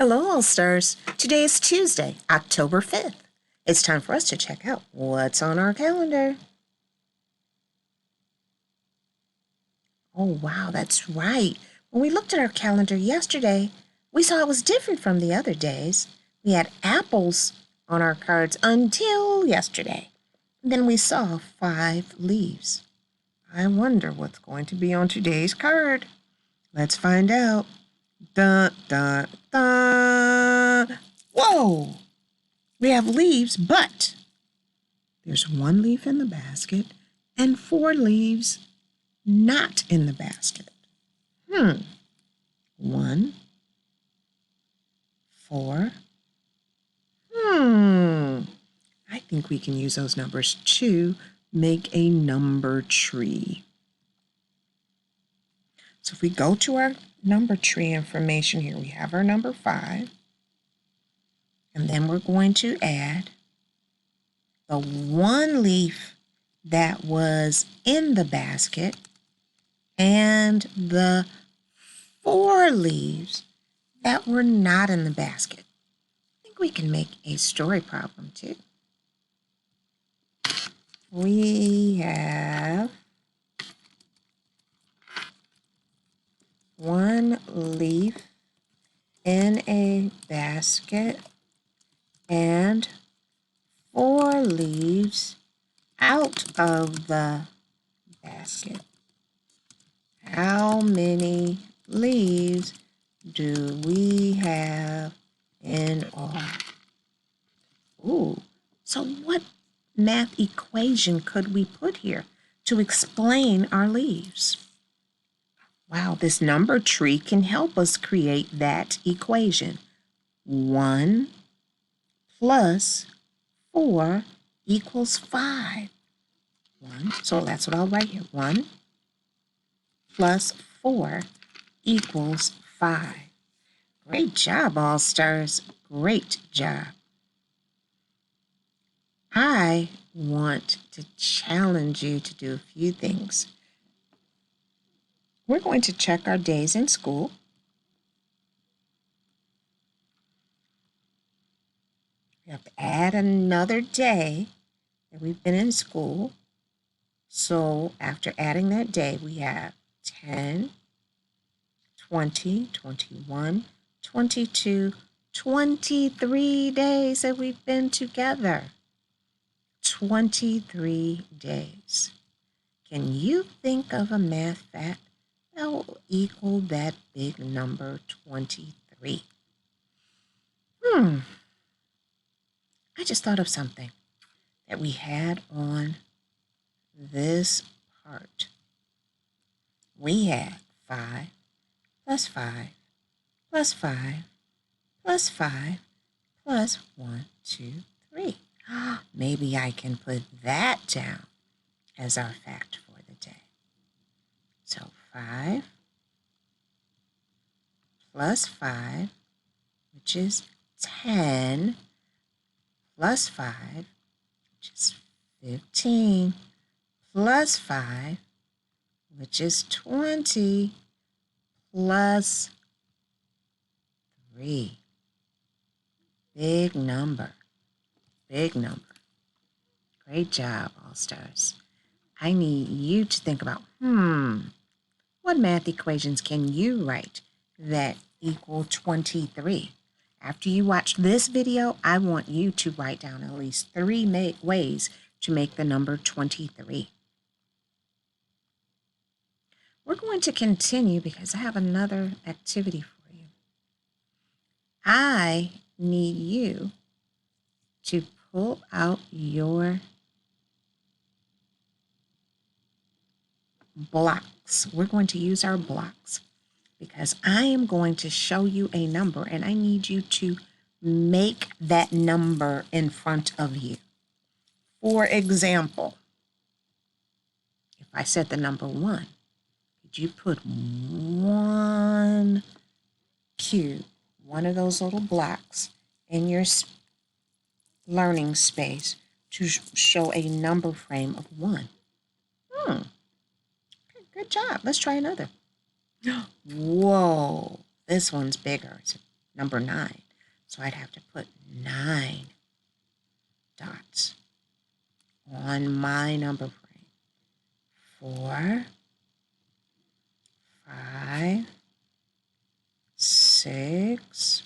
Hello, All Stars. Today is Tuesday, October 5th. It's time for us to check out what's on our calendar. Oh, wow, that's right. When we looked at our calendar yesterday, we saw it was different from the other days. We had apples on our cards until yesterday. Then we saw 5 leaves. I wonder what's going to be on today's card. Let's find out. Dun, dun, dun. Whoa! We have leaves, but there's 1 leaf in the basket and 4 leaves not in the basket. 1, 4. I think we can use those numbers to make a number tree. So if we go to our number tree information here, we have our number 5. And then we're going to add the 1 leaf that was in the basket and the 4 leaves that were not in the basket. I think we can make a story problem too. We have 1 leaf in a basket and 4 leaves out of the basket. How many leaves do we have in all? Ooh, so what math equation could we put here to explain our leaves? Wow, this number tree can help us create that equation. 1 plus 4 equals 5. So that's what I'll write here. 1 plus 4 equals 5. Great job, All Stars. Great job. I want to challenge you to do a few things. We're going to check our days in school. We have to add another day that we've been in school. So after adding that day, we have 10, 20, 21, 22, 23 days that we've been together. 23 days. Can you think of a math fact that will equal that big number 23? I just thought of something that we had on this part. We had 5 plus 5 plus 5 plus 5 plus 1, 2, 3. Maybe I can put that down as our fact for the day. So 5 plus 5, which is 10, plus 5, which is 15, plus 5, which is 20, plus 3. Big number. Big number. Great job, All Stars. I need you to think about, what math equations can you write that equal 23? After you watch this video, I want you to write down at least 3 ways to make the number 23. We're going to continue because I have another activity for you. I need you to pull out your blocks. We're going to use our blocks because I am going to show you a number and I need you to make that number in front of you. For example, if I said the number 1, could you put 1 cube, one of those little blocks, in your learning space to show a number frame of 1? Okay, good job. Let's try another. Whoa, this one's bigger. It's number 9. So I'd have to put 9 dots on my number frame. 4, 5, 6,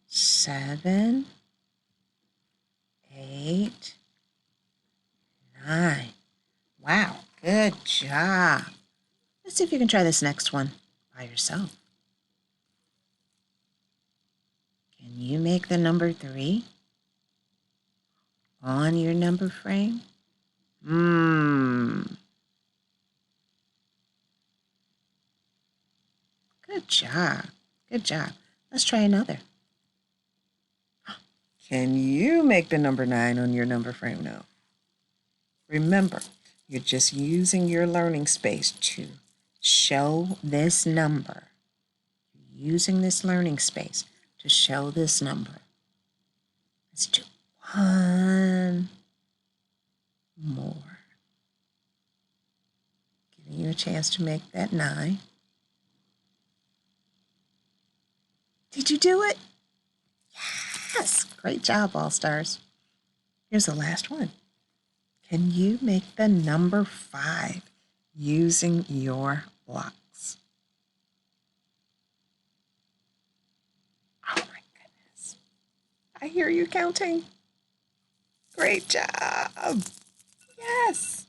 7, 8, 9. Wow, good job. Let's see if you can try this next one by yourself. Can you make the number 3 on your number frame? Good job. Good job. Let's try another. Can you make the number 9 on your number frame now? Remember, you're just using your learning space to show this number. You're using this learning space to show this number. Let's do one more. Giving you a chance to make that 9. Did you do it? Yes, great job, All Stars. Here's the last one. Can you make the number 5 using your blocks? Oh my goodness. I hear you counting. Great job. Yes.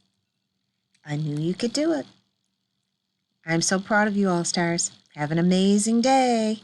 I knew you could do it. I'm so proud of you, All Stars. Have an amazing day.